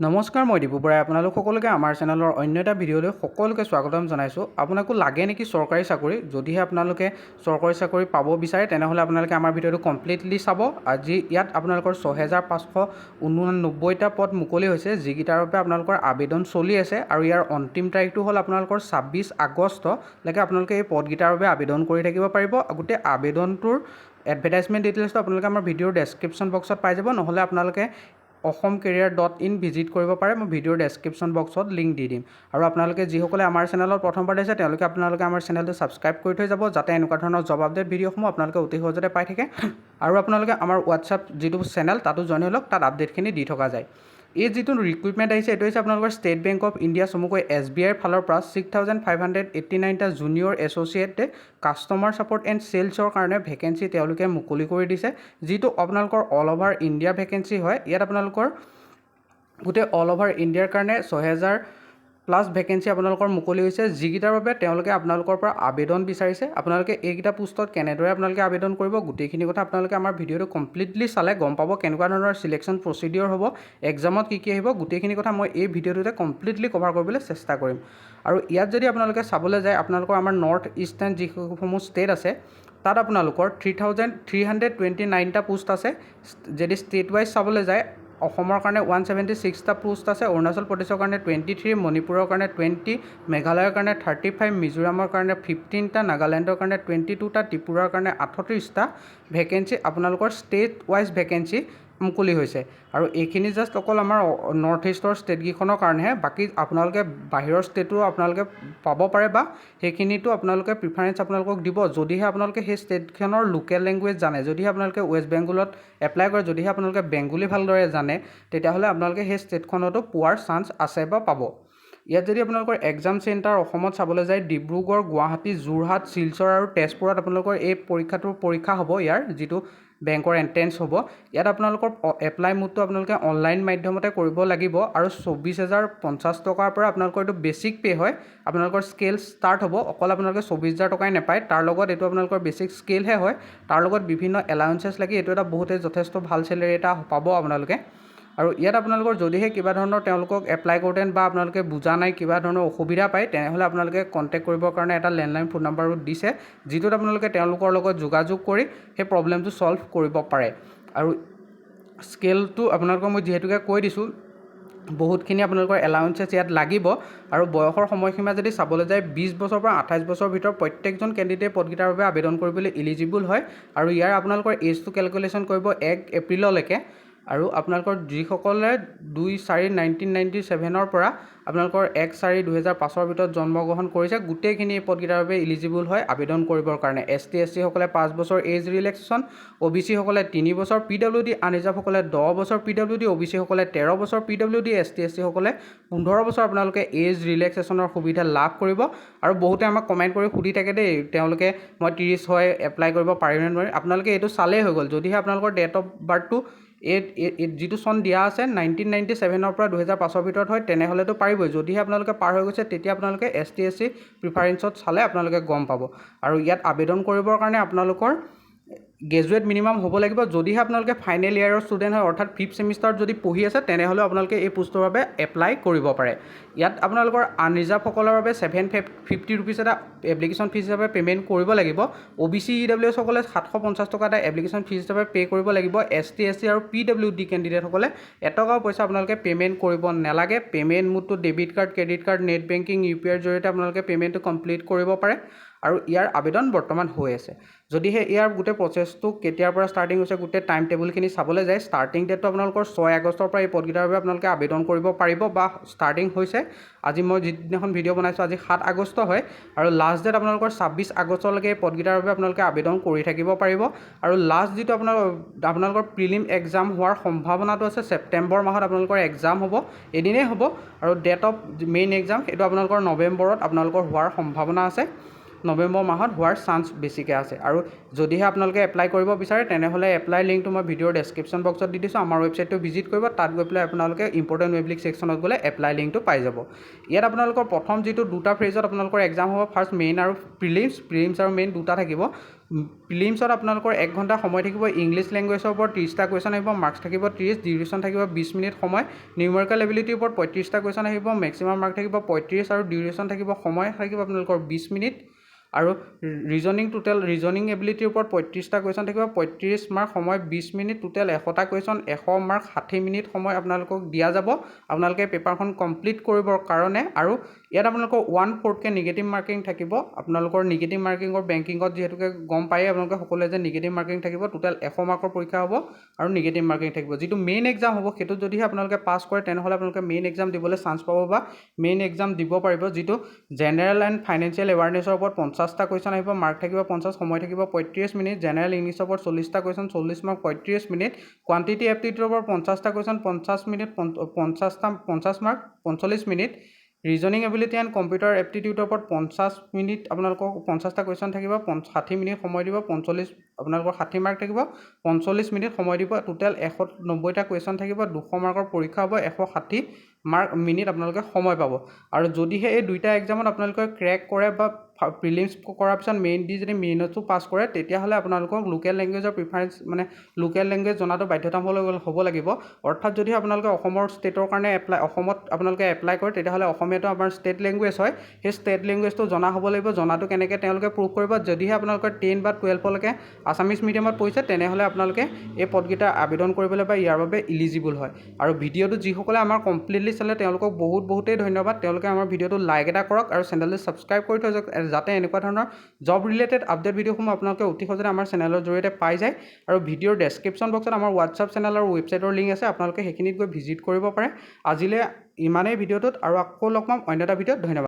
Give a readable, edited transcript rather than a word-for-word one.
নমস্কাৰ মই দীপু বৰাই আপোনালোক সকলোকে আমাৰ চেনেলৰ অন্য এটা ভিডিঅ'লৈ সকলোকে স্বাগতম জনাইছোঁ। আপোনাকো লাগে নেকি চৰকাৰী চাকৰি? যদিহে আপোনালোকে চৰকাৰী চাকৰি পাব বিচাৰে তেনেহ'লে আপোনালোকে আমাৰ ভিডিঅ'টো কমপ্লিটলি চাব। আজি ইয়াত আপোনালোকৰ 6589টা পদ মুকলি হৈছে, যিকেইটাৰ বাবে আপোনালোকৰ আবেদন চলি আছে আৰু ইয়াৰ অন্তিম তাৰিখটো হ'ল আপোনালোকৰ 26 আগষ্টলৈকে আপোনালোকে এই পদকেইটাৰ বাবে আবেদন কৰি থাকিব পাৰিব। গোটেই আবেদনটোৰ এডভাৰটাইজমেণ্ট ডিটেইলছটো আপোনালোকে আমাৰ ভিডিঅ'ৰ ডেছক্ৰিপশ্যন বক্সত পাই যাব, নহ'লে আপোনালোকে অসমকেৰিয়াৰ.in ভিজিট কৰিব পাৰে। মই ভিডিঅ'ৰ ডেছক্ৰিপশ্যন বক্সত লিংক দি দিম। আৰু আপোনালোকে যিসকলে আমাৰ চেনেলত প্ৰথমবাৰ আছে তেওঁলোকে আমাৰ চেনেলটো ছাবস্ক্ৰাইব কৰি থৈ যাব, যাতে এনেকুৱা ধৰণৰ জব আপডেট ভিডিঅ'সমূহ আপোনালোকে অতি সহজতে পাই থাকে। আৰু আপোনালোকে আমাৰ হোৱাটছআপ যিটো চেনেল তাতো জইন হৈ লওক, তাত আপডেটখিনি দি থকা যায়। এই যিটো ৰিক্ৰুইটমেণ্ট আহিছে এইটো হৈছে আপোনালোকৰ ষ্টেট বেংক অফ ইণ্ডিয়া চমুকৈ SBIৰ ফালৰ পৰা 6589টা junior associate customer support and চেলছৰ কাৰণে ভেকেঞ্চি তেওঁলোকে মুকলি কৰি দিছে, যিটো আপোনালোকৰ অল অভাৰ ইণ্ডিয়া ভেকেঞ্চি হয়। ইয়াত আপোনালোকৰ গোটেই অল অভাৰ ইণ্ডিয়াৰ কাৰণে 6000+ ভেকেঞ্চি আপোনালোকৰ মুকলি হৈছে, যিকেইটাৰ বাবে তেওঁলোকে আপোনালোকৰ পৰা আবেদন বিচাৰিছে। আপোনালোকে এইকেইটা পোষ্টত কেনেদৰে আপোনালোকে আবেদন কৰিব, গোটেইখিনি কথা আপোনালোকে আমাৰ ভিডিঅ'টো কমপ্লিটলি চালে গম পাব কেনেকুৱা ধৰণৰ চিলেকশ্যন প্ৰচিডিঅ'ৰ হ'ব, এক্সামত কি আহিব, গোটেইখিনি কথা মই এই ভিডিঅ'টোতে কমপ্লিটলি কভাৰ কৰিবলৈ চেষ্টা কৰিম। আৰু ইয়াত যদি আপোনালোকে চাবলৈ যায় আপোনালোকৰ আমাৰ নৰ্থ ইষ্টাৰ্ণ যিসমূহ ষ্টেট আছে তাত আপোনালোকৰ 3329টা পোষ্ট আছে। যদি ষ্টেট ৱাইজ চাবলৈ যায় অসমৰ কাৰণে 176টা পোষ্ট আছে, অৰুণাচল প্ৰদেশৰ কাৰণে 23, মণিপুৰৰ কাৰণে 20, মেঘালয়ৰ কাৰণে 35, মিজোৰামৰ কাৰণে 15টা, নাগালেণ্ডৰ কাৰণে 22টা, ত্ৰিপুৰাৰ কাৰণে 38টা ভেকেঞ্চি আপোনালোকৰ ষ্টেট ৱাইজ ভেকেঞ্চি মুকলি হৈছে। আৰু এইখিনি জাষ্ট অকল আমাৰ নৰ্থ ইষ্টৰ ষ্টেটকেইখনৰ কাৰণেহে, বাকী আপোনালোকে বাহিৰৰ ষ্টেটো আপোনালোকে পাব পাৰে বা সেইখিনিতো আপোনালোকে প্ৰিফাৰেঞ্চ আপোনালোকক দিব যদিহে আপোনালোকে সেই ষ্টেটখনৰ লোকেল লেংগুৱেজ জানে। যদিহে আপোনালোকে ৱেষ্ট বেংগলত এপ্লাই কৰে, যদিহে আপোনালোকে বেংগলী ভালদৰে জানে, তেতিয়াহ'লে আপোনালোকে সেই ষ্টেটখনতো পোৱাৰ চান্স আছে বা পাব। ইয়াত যদি আপোনালোকৰ এক্সাম চেণ্টাৰ অসমত চাবলৈ যায় ডিব্ৰুগড়, গুৱাহাটী, যোৰহাট, শিলচৰ আৰু তেজপুৰত আপোনালোকৰ এই পৰীক্ষা হ'ব। ইয়াৰ যিটো বেংকৰ এণ্ট্ৰেঞ্চ হ'ব, ইয়াত আপোনালোকৰ এপ্লাই মোডটো আপোনালোকে অনলাইন মাধ্যমতে কৰিব লাগিব। আৰু 24,050 টকাৰ পৰা আপোনালোকৰ এইটো বেছিক পে' হয়। আপোনালোকৰ স্কেল ষ্টাৰ্ট হ'ব, অকল আপোনালোকে 24,000 টকাই নাপায়, তাৰ লগত এইটো আপোনালোকৰ বেছিক স্কেলহে হয়, তাৰ লগত বিভিন্ন এলাউঞ্চেছ লাগি এইটো এটা বহুতে যথেষ্ট ভাল চেলেৰি এটা পাব আপোনালোকে। আৰু ইয়াত আপোনালোকৰ যদিহে কিবা ধৰণৰ তেওঁলোকক এপ্লাই কৰোঁতে বা আপোনালোকে বুজা নাই, কিবা ধৰণৰ অসুবিধা পায়, তেনেহ'লে আপোনালোকে কণ্টেক্ট কৰিবৰ কাৰণে এটা লেণ্ডলাইন ফোন নাম্বাৰো দিছে, যিটোত আপোনালোকে তেওঁলোকৰ লগত যোগাযোগ কৰি সেই প্ৰব্লেমটো ছল্ভ কৰিব পাৰে। আৰু স্কেলটো আপোনালোকক মই যিহেতুকে কৈ দিছোঁ, বহুতখিনি আপোনালোকৰ এলাউঞ্চেছ ইয়াত লাগিব। আৰু বয়সৰ সময়সীমা যদি চাবলৈ যায় 20 বছৰৰ পৰা 28 বছৰৰ ভিতৰত প্ৰত্যেকজন কেণ্ডিডেট পদকেইটাৰ বাবে আবেদন কৰিবলৈ ইলিজিবল হয়। আৰু ইয়াৰ আপোনালোকৰ এজটো কেলকুলেশ্যন কৰিব 1 এপ্ৰিললৈকে। আৰু আপোনালোকৰ যিসকলে 2/4/1997 পৰা আপোনালোকৰ 1/4/2005 ভিতৰত জন্মগ্ৰহণ কৰিছে, গোটেইখিনি এই পদকেইটাৰ বাবে ইলিজিবল হয় আবেদন কৰিবৰ কাৰণে। ST SC সকলে 5 বছৰ এজ ৰিলেক্সেশ্যন, OBC সকলে 3 বছৰ, PWD আনৰিজাৰ্ভ সকলে 10 বছৰ, PWD OBC সকলে 13 বছৰ, PWD ST SC সকলে 15 বছৰ আপোনালোকে এজ ৰিলেক্সেশ্যনৰ সুবিধা লাভ কৰিব। আৰু বহুতে আমাক কমেণ্ট কৰি সুধি থাকে দেই, তেওঁলোকে মই 30 হয় এপ্লাই কৰিব পাৰিম নে নোৱাৰিম। আপোনালোকে এইটো চালেই হৈ গ'ল। যদিহে আপোনালোকৰ ডেট অফ বাৰ্থটো যিটো চন দিয়া আছে 1997 পৰা 2005 ভিতৰত হয়, তেনেহ'লেতো পাৰিবই। যদিহে আপোনালোকে পাৰ হৈ গৈছে তেতিয়া আপোনালোকে ST SC প্ৰিফাৰেঞ্চত চালে আপোনালোকে গম পাব। আৰু ইয়াত আবেদন কৰিবৰ কাৰণে আপোনালোকৰ গ্ৰেজুৱেট মিনিমাম হ'ব লাগিব। যদিহে আপোনালোকে ফাইনেল ইয়াৰৰ ষ্টুডেণ্ট হয়, অৰ্থাৎ 5th ছেমিষ্টাৰত যদি পঢ়ি আছে, তেনেহ'লে আপোনালোকে এই পোষ্টৰ বাবে এপ্লাই কৰিব পাৰে। ইয়াত আপোনালোকৰ আনৰিজাৰ্ভসকলৰ বাবে 750 ৰুপিজ এটা এপ্লিকেশ্যন ফিজ হিচাপে পে'মেণ্ট কৰিব লাগিব। OBC EWS সকলে 750 টকা এটা এপ্লিকেশ্যন ফিজ হিচাপে পে' কৰিব লাগিব। ST SC আৰু PWD কেণ্ডিডেটসকলে এটকাও পইচা আপোনালোকে পে'মেণ্ট কৰিব নালাগে। পে'মেণ্ট মোডটো debit card, credit card, net banking, UPI ৰ জৰিয়তে আপোনালোকে পে'মেণ্টটো কমপ্লিট কৰিব পাৰে। আৰু ইয়াৰ আবেদন বৰ্তমান হৈ আছে। যদিহে ইয়াৰ গোটেই প্ৰচেছটো কেতিয়াৰ পৰা ষ্টাৰ্টিং হৈছে, গোটেই টাইম টেবুলখিনি চাবলৈ যায়, ষ্টাৰ্টিং ডেটটো আপোনালোকৰ 6 আগষ্টৰ পৰা এই পদকেইটাৰ বাবে আপোনালোকে আবেদন কৰিব পাৰিব বা ষ্টাৰ্টিং হৈছে। আজি মই যিদিনাখন ভিডিঅ' বনাইছোঁ আজি 7 আগষ্ট হয়। আৰু লাষ্ট ডেট আপোনালোকৰ 26 আগষ্টলৈকে এই পদকেইটাৰ বাবে আপোনালোকে আবেদন কৰি থাকিব পাৰিব। আৰু লাষ্ট যিটো আপোনালোকৰ প্ৰিলিম এক্সাম হোৱাৰ সম্ভাৱনাটো আছে, ছেপ্টেম্বৰ মাহত আপোনালোকৰ এক্সাম হ'ব, এদিনেই হ'ব। আৰু ডেট অফ মেইন এক্সাম সেইটো আপোনালোকৰ নৱেম্বৰত আপোনালোকৰ হোৱাৰ সম্ভাৱনা আছে, নৱেম্বৰ মাহত হোৱাৰ চান্স বেছিকৈ আছে। আৰু যদিহে আপোনালোকে এপ্লাই কৰিব বিচাৰে তেনেহ'লে এপ্লাই লিংকটো মই ভিডিঅ'ৰ ডেছক্ৰিপশ্যন বক্সত দি দিছোঁ। আমাৰ ৱেবছাইটটো ভিজিট কৰিব, তাত গৈ পেলাই আপোনালোকে ইম্পৰ্টেণ্ট ৱেব লিংক ছেকশ্যনত গ'লে এপ্লাই লিংকটো পাই যাব। ইয়াত আপোনালোকৰ প্ৰথম যিটো 2টা ফেজত আপোনালোকৰ এক্সাম হ'ব, ফাৰ্ষ্ট মেইন আৰু প্ৰিলিমছ আৰু মেইন 2টা থাকিব। প্ৰিলিমছত আপোনালোকৰ 1 ঘণ্টা সময় থাকিব ইংলিছ লেংগুৱেজৰ ওপৰত 30টা কুৱেশ্যন আহিব মাৰ্কছ থাকিব 30 ডিউৰেশ্যন থাকিব 20 মিনিট সময় নিউমেৰিকেল এবিলিটিৰ ওপৰত 35টা কুৱেশ্যন আহিব মেক্সিমাম মাৰ্ক থাকিব 35 আৰু ডিউৰেশ্যন থাকিব সময় থাকিব আপোনালোকৰ 20 মিনিট আৰু ৰিজনিং এবিলিটিৰ ওপৰত 35টা কুৱেশ্যন থাকিব 35 মাৰ্ক সময় 20 মিনিট টোটেল 100টা কুৱেশ্যন 100 মাৰ্ক 60 মিনিট সময় আপোনালোকক দিয়া যাব আপোনালোকে পেপাৰখন কমপ্লিট কৰিবৰ কাৰণে আৰু ইয়াত আপোনালোকৰ 1/4কে নিগেটিভ মাৰ্কিং থাকিব আপোনালোকৰ নিগেটিভ মাৰ্কিঙৰ বেংকিঙত যিহেতুকে গম পায়ে আপোনালোকে সকলোৱে যে নিগেটিভ মাৰ্কিং থাকিব টোটেল 100 মাৰ্কৰ পৰীক্ষা হ'ব আৰু নিগেটিভ মাৰ্কিং থাকিব যিটো মেইন এক্সাম হ'ব সেইটো যদিহে আপোনালোকে পাছ কৰে তেনেহ'লে আপোনালোকে মেইন এক্সাম দিবলৈ চান্স পাব বা মেইন এক্সাম দিব পাৰিব যিটো জেনেৰেল এণ্ড ফাইনেন্সিয়েল এৱাৰনেছৰ ওপৰত 50টা কুৱেশ্যন আহিব মাৰ্ক থাকিব 50 সময় থাকিব 35 মিনিট জেনেৰেল ইংলিছৰ ওপৰত 40টা কুৱেশ্যন 40 মাৰ্ক 35 মিনিট কোৱান্টিটি এপ্টিটিউডৰ ওপৰত 50টা question 50 minute 50 mark 45 minute reasoning ability and computer এপ্টিটিউডৰ ওপৰত 50 মিনিট আপোনালোকক 50টা কুৱেশ্যন থাকিব 60 মিনিট সময় দিব 45 আপোনালোকৰ 60 মাৰ্ক থাকিব 45 মিনিট সময় দিব টোটেল 190টা কুৱেশ্যন থাকিব 200 মাৰ্কৰ পৰীক্ষা হ'ব 160 মিনিট আপোনালোকে সময় পাব আৰু যদিহে এই দুইটা এক্সামত আপোনালোকে ক্ৰেক কৰে বা প্ৰিলিমছ কৰাৰ পিছত মেইন দি যদি মেইনতো পাছ কৰে তেতিয়াহ'লে আপোনালোকক লোকেল লেংগুৱেজৰ প্ৰিফাৰেঞ্চ মানে লোকেল লেংগুৱেজ জনাটো বাধ্যতামূলক হ'ব লাগিব অৰ্থাৎ যদি আপোনালোকে অসমৰ ষ্টেটৰ কাৰণে অসমত আপোনালোকে এপ্লাই কৰে তেতিয়াহ'লে অসমীয়াটো আমাৰ ষ্টেট লেংগুৱেজ হয় সেই ষ্টেট লেংগুৱেজটো জনা হ'ব লাগিব জনাটো কেনেকৈ তেওঁলোকে প্ৰুভ কৰিব যদিহে আপোনালোকে 10 বা 12লৈকে আছামিজ মিডিয়ামত পঢ়িছে তেনেহ'লে আপোনালোকে এই পদকেইটা আবেদন কৰিবলৈ বা ইয়াৰ বাবে ইলিজিবল হয় আৰু ভিডিঅ'টো যিসকলে আমাৰ কমপ্লিটলি চালে তেওঁলোকক বহুতেই ধন্যবাদ তেওঁলোকে আমাৰ ভিডিঅ'টো লাইক এটা কৰক আৰু চেনেলটো ছাবস্ক্ৰাইব কৰি থৈ যাওক যাতে এনেকুৱা ধৰণৰ জব ৰিলেটেড আপডেট ভিডিঅ'সমূহ আপোনালোকে অতি সহজে আমাৰ চেনেলৰ জৰিয়তে পাই যায় আৰু ভিডিঅ'ৰ ডেছক্ৰিপশ্যন বক্সত আমাৰ হোৱাটছআপ চেনেল আৰু ৱেবছাইটৰ লিংক আছে আপোনালোকে সেইখিনিত গৈ ভিজিট কৰিব পাৰে আজিলৈ ইমানেই ভিডিঅ'টোত আৰু আকৌ লগ পাম অন্য এটা ভিডিঅ'ত ধন্যবাদ